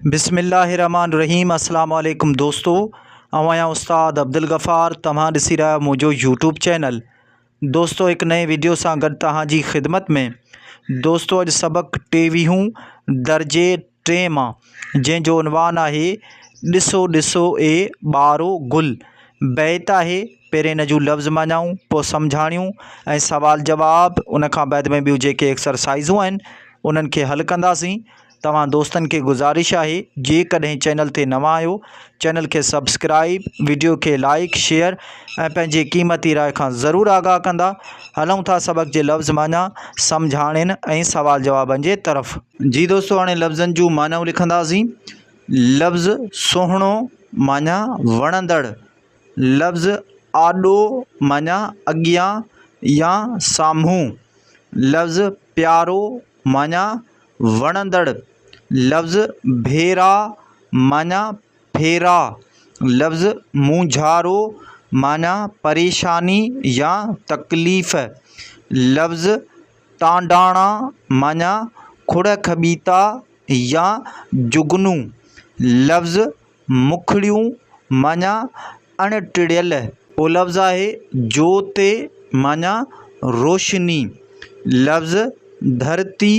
बिस्मिल्लाहिर्रहमानिर्रहीम। अस्सलाम वालेकुम दोस्तों, आया उस्ताद अब्दुल गफ़ार। तव्हां ॾिसी रहिया मुंहिंजो यूट्यूब चैनल। दोस्तों, एक नए वीडियो सां गॾु तव्हांजी ख़िदमत में। दोस्तों, अॼु सबक़ 23 दर्जे 3 मां, जंहिंजो उनवान आहे ॾिसो ॾिसो ए ॿारो गुल। बैत आहे, पहिरें इन जूं लफ़्ज़ मञाऊं, पोइ सम्झाणियूं ऐं सवाल जवाब। उन खां बाद में ॿियूं जेके एक्सरसाइज़ूं आहिनि उन्हनि खे हल कंदासीं। तव्हां दोस्तनि खे गुज़ारिश आहे, जेकॾहिं चैनल ते नवां आहियो, चैनल खे सब्सक्राइब, वीडियो खे लाइक शेयर ऐं पंहिंजे क़ीमती राय खां ज़रूरु आगाह कंदा। हलूं था सबक़ जे लफ़्ज़ माना, सम्झाणनि ऐं सवाल जवाबनि जे तरफ़। जी दोस्तों, हाणे लफ़्ज़नि जूं मानाऊं लिखंदासीं। लफ़्ज़ सुहिणो माना वणंदड़। लफ़्ज़ आॾो माना अॻियां या साम्हूं। लफ़्ज़ प्यारो माना वणंदड़। लफ़्ज़ भेरा माना फेरा। लफ़्ज़ मूंझारो माना परेशानी या तकलीफ़। लफ़्ज़ टांडाणा माना खुड़ खबीता या जुगनू। लफ़्ज़ मुखड़ियूं माना अणटिड़ियल। पोइ लफ़्ज़ आहे जोति माना रोशनी। लफ़्ज़ धरती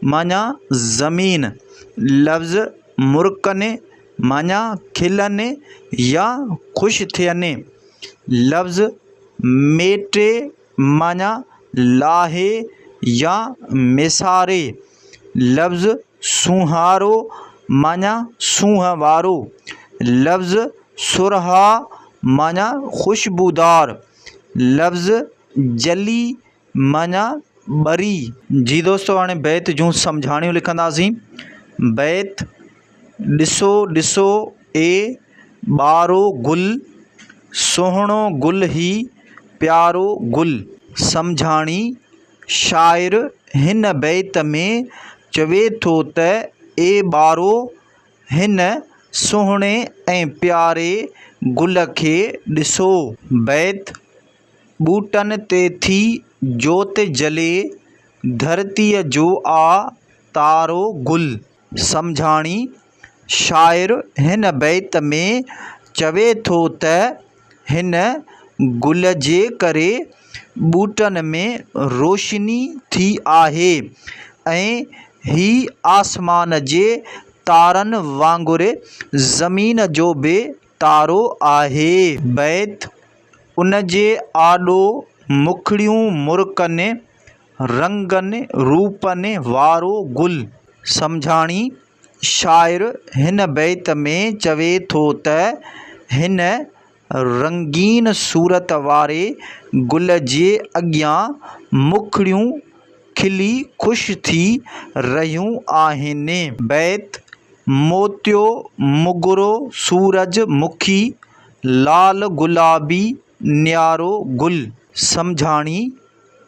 माना ज़मीन। लफ़्ज़ मुर्कने माना खिलने या ख़ुशि थियनि। लफ़्ज़ मेटे माना लाहे या मिसारे। लफ़्ज़ सुहारो माना सूंहं वारो। लफ़्ज़ सुरहा माना खुशबूदार। लफ़्ज़ जली माना बरी। जी दोस्तों, हाणे बैत जूं सम्झाणियूं लिखंदासीं। बैत ॾिसो ॾिसो ए ॿारो गुल, सुहिणो गुल ही प्यारो गुल। सम्झाणी, शाइर हिन बैत में चवे थो त ए ॿारो हिन सुहिणे ऐं प्यारे गुल खे ॾिसो। बैत ॿूटनि ते थी जोति जले, धरतीअ जो आ तारो गुल। सम्झाणी, शाइर हिन बैत में चवे थो त हिन गुल जे करे ॿूटनि में रोशनी थी आहे ऐं ही आसमान जे तारनि वांगुरु ज़मीन जो बि तारो आहे। बैत उन जे आॾो मुखड़ियूं मुर्कनि रंगनि रूपनि वारो गुल। सम्झाणी, शाइर हिन बैत में चवे थो त हिन रंगीन सूरत वारे गुल जे अॻियां मुखड़ियूं खिली ख़ुशि थी रहियूं आहिनि। बैत मोतियो मुगरो सूरजमुखी लाल गुलाबी न्यारो गुल। सम्झाणी,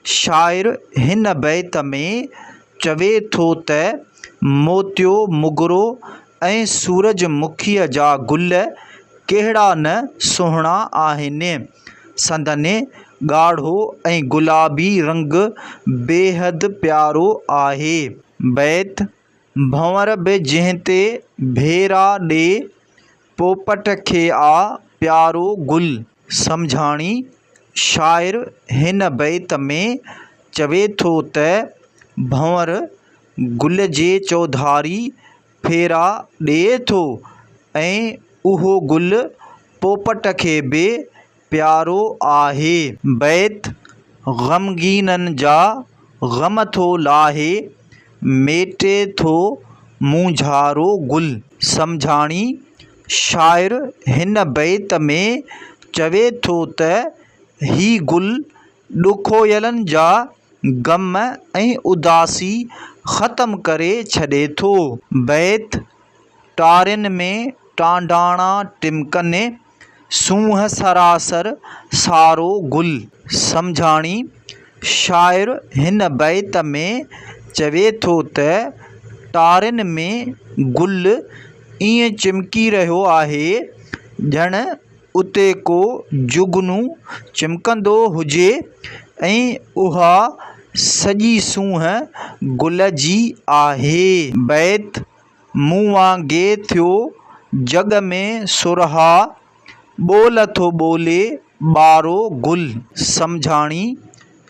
शाइर हिन बैत में चवे थो त मोतियो मुगरो ऐं सूरजमुखीअ जा गुल कहिड़ा न सुहिणा आहिनि। संदनि ॻाढ़ो ऐं गुलाबी रंग बेहद प्यारो आहे। बैत भंवर बि जंहिं ते भेरा ॾे, पोपट खे आ प्यारो गुल। सम्झाणी, शाइर हिन बैत में चवे थो त भंवर गुल जे चौधारी फेरा ॾिए थो ऐं उहो गुल पोपट खे बि प्यारो आहे। बैत ग़मगीननि जा ग़म थो लाहे, मेटे थो मूंझारो गुल। सम्झाणी, शाइर हिन बैत में चवे थो त ही गुल ॾुखोयलनि जा ग़म ऐं उदासी ख़तमु करे छॾे थो। बैत टारियुनि में टांडाणा टिमकनि, सूंहं सरासर सारो गुल। सम्झाणी, शाइर हिन बैत में चवे थो त टारियुनि में गुल ईअं चिमकी रहियो आहे ॼण उते को जुगनू चिमकंदो हुजे ऐं उहा सॼी सूंहं गुल जी आहे। बैत मूं वांगे थियो जग में सुरहा, ॿोल थो ॿोले ॿारो गुल। सम्झाणी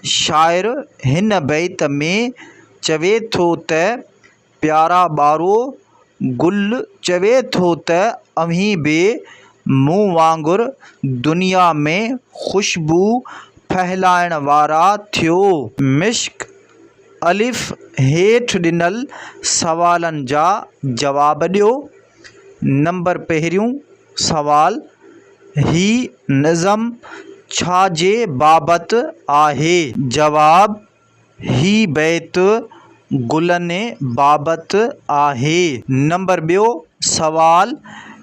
शाइर हिन बैत में चवे थो त प्यारा ॿारो गुल चवे थो त अव्हीं बि मूं वांगुरु दुनिया में ख़ुशबू फहिलाइण वारा थियो। मिश्क अलिफ हेठि ॾिनल सवालनि जा जवाब ॾियो। नंबर पहिरियों सवाल, ही निज़म छाजे बाबति आहे? जवाब, ही बैत गुलनि बाबति आहे। नंबर ॿियो सवाल,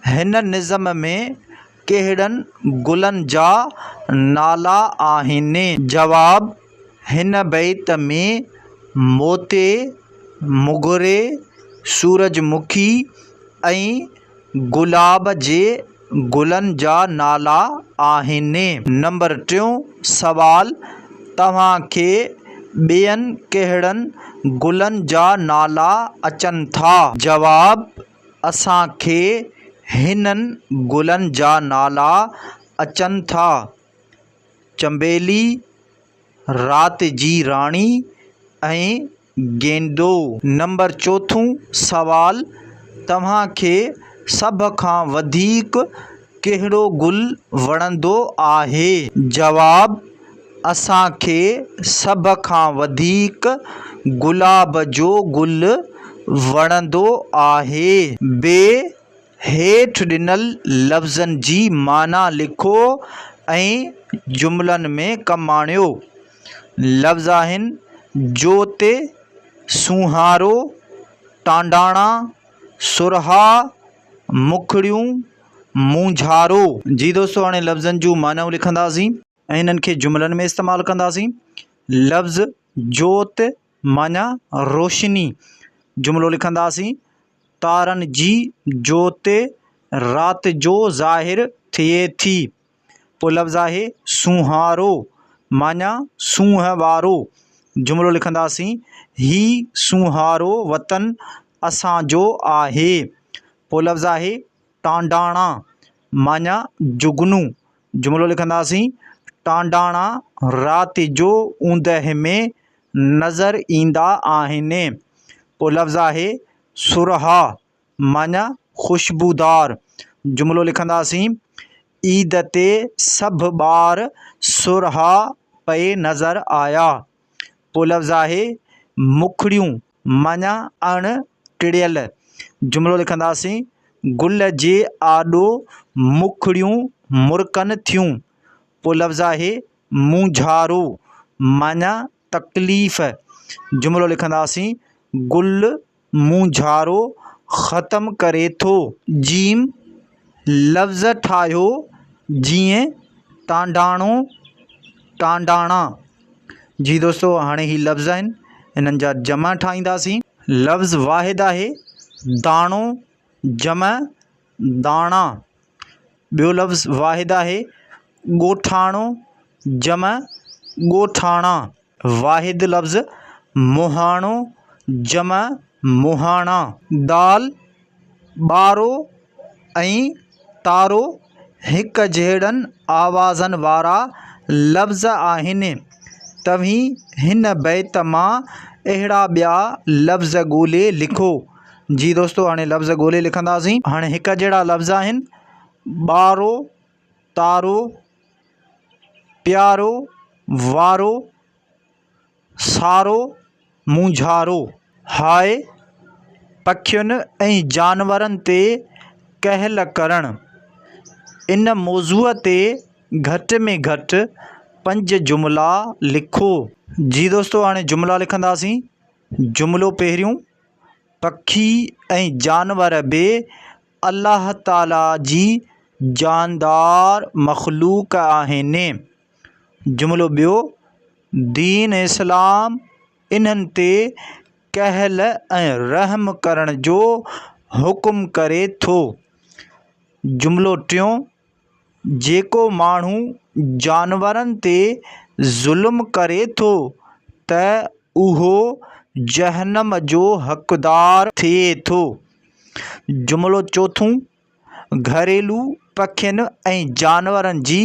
हिन निज़म में कहिड़नि गुलनि जा नाला आहिनि? जवाब, हिन बैत में मोते, मुगरे, सूरजमुखी ऐं गुलाब जे गुलनि जा नाला आहिनि। नंबर टियों सवाल, तव्हांखे ॿियनि कहिड़नि गुलनि जा नाला अचनि था? जवाब, असांखे हिननि गुलनि जा नाला अचनि था। चंबेली, राति जी राणी ऐं गेंदो। नंबर चोथों सवाल, तव्हांखे सभ खां वधीक कहिड़ो गुल वणंदो आहे? जवाब, असांखे सभ खां वधीक गुलाब जो गुल वणंदो आहे। हेठि ॾिनल लफ़्ज़नि जी माना लिखो ऐं जुमलनि में कमु आणियो। लफ़्ज़ आहिनि जोति, सुहारो, टांडाणा, सुरहा, मुखड़ियूं, मूंझारो। जी दोस्तों, हाणे लफ़्ज़नि जूं मानाऊं लिखंदासीं ऐं हिननि खे जुमलनि में इस्तेमालु कंदासीं। लफ़्ज़ जोति माना रोशनी, जुमिलो लिखंदासीं तारनि जी जोति राति जो ज़ाहिर थिए थी। पोइ लफ़्ज़ आहे सुहारो माना सूंहं वारो, जुमिलो लिखंदासीं ही सुहारो वतन असांजो आहे। पोइ लफ़्ज़ आहे टांडाणा माना जुगनू, जुमिलो लिखंदासीं टांडाणा राति जो ऊंदहि में नज़र ईंदा आहिनि। पोइ लफ़्ज़ आहे सुरहा माना ख़ुशबूदार, जुमिलो लिखंदासीं ईद ते सभु ॿार सुरहा पए नज़र आया। पोइ लफ़्ज़ आहे मुखड़ियूं माना अण टिड़ियल, जुमिलो लिखंदासीं गुल जे आॾो मुखड़ियूं मुरकनि थियूं। पोइ लफ़्ज़ आहे मूंझारो माना तकलीफ़, जुमिलो लिखंदासीं गुल मूंझारो ख़तमु करे थो। जीम लफ़्ज़ ठाहियो जीअं टांडाणो, टांडाणा। जी दोस्तों, हाणे ही लफ़्ज़ आहिनि, हिननि जा जमा ठाहींदासीं। लफ़्ज़ वाहिद आहे दाणो, जमा दाणा। ॿियो लफ़्ज़ वाहिद आहे ॻोठाणो, जमा ॻोठाणा। वाहिद लफ़्ज़ मुहाणो, जमा मुहाणा। दाल, ॿारो ऐं तारो हिक जहिड़नि आवाज़नि वारा लफ़्ज़ आहिनि। तव्हीं हिन बैत मां अहिड़ा ॿिया लफ़्ज़ ॻोल्हे लिखो। जी दोस्तों, हाणे लफ़्ज़ ॻोल्हे लिखंदासीं। हाणे हिक जहिड़ा लफ़्ज़ आहिनि ॿारो, तारो, प्यारो, वारो, सारो, मूंझारो। हाय पखियुनि ऐं जानवरनि ते कहल करणु, इन मौज़ूअ ते घटि में घटि 5 जुमिला लिखो। जी दोस्तों, हाणे जुमिला लिखंदासीं। जुमिलो पहिरियों, पखी ऐं जानवर बि अल्लाह ताला जी जानदार मख़लूक़ आहिनि। जुमिलो ॿियो, दीन इस्लाम इन्हनि ते कहल ऐं रहम करण जो हुकुम करे थो। जुमिलो टियों, जेको माण्हू जानवरनि ते ज़ुल्म करे थो त उहो जहन्नम जो हक़दार थिए थो। जुमिलो चोथों, घरेलू पखियुनि ऐं जानवरनि जी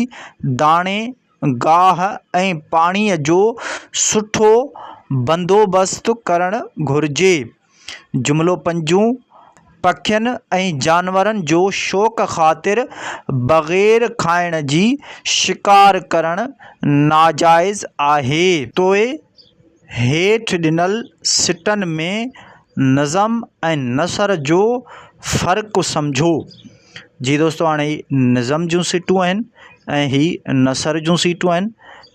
दाणे, गाह ऐं पाणीअ जो सुठो बंदोबस्तु करणु घुरिजे। जुमिलो पंजों, पखियुनि ऐं जानवरनि जो शौक़ ख़ातिर बग़ैर खाइण जी शिकार करणु नाजाइज़ आहे। तोइ हेठि ॾिनल सिटनि में नज़म ऐं नसर जो फ़र्क़ु सम्झो। जी दोस्तों, हाणे ही निज़म जूं सिटूं आहिनि ऐं ही नसर जूं सिटूं आहिनि।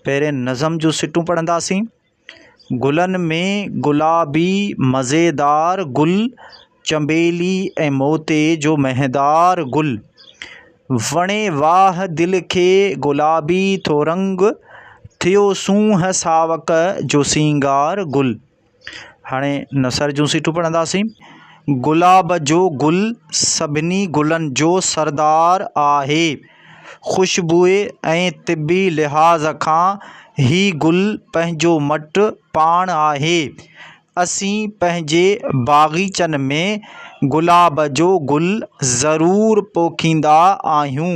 पहिरें नज़म जूं सिटूं पढ़ंदासीं। गुलनि में गुलाबी मज़ेदार गुल, चंबेली ऐं मोते जो महदार गुल, वणे वाह दिलि खे गुलाबी थो रंग, थियो सूंहं सावक जो सींगार गुल। हाणे नसर जूं सिटूं पढ़ंदासीं। गुलाब जो गुल सभिनी गुलनि जो सरदार आहे, ख़ुशबूए ऐं तिबी लिहाज़ खां ही गुल पंहिंजो मटि पाण आहे। असीं पंहिंजे बाग़ीचनि में गुलाब जो गुल ज़रूरु पोखींदा आहियूं।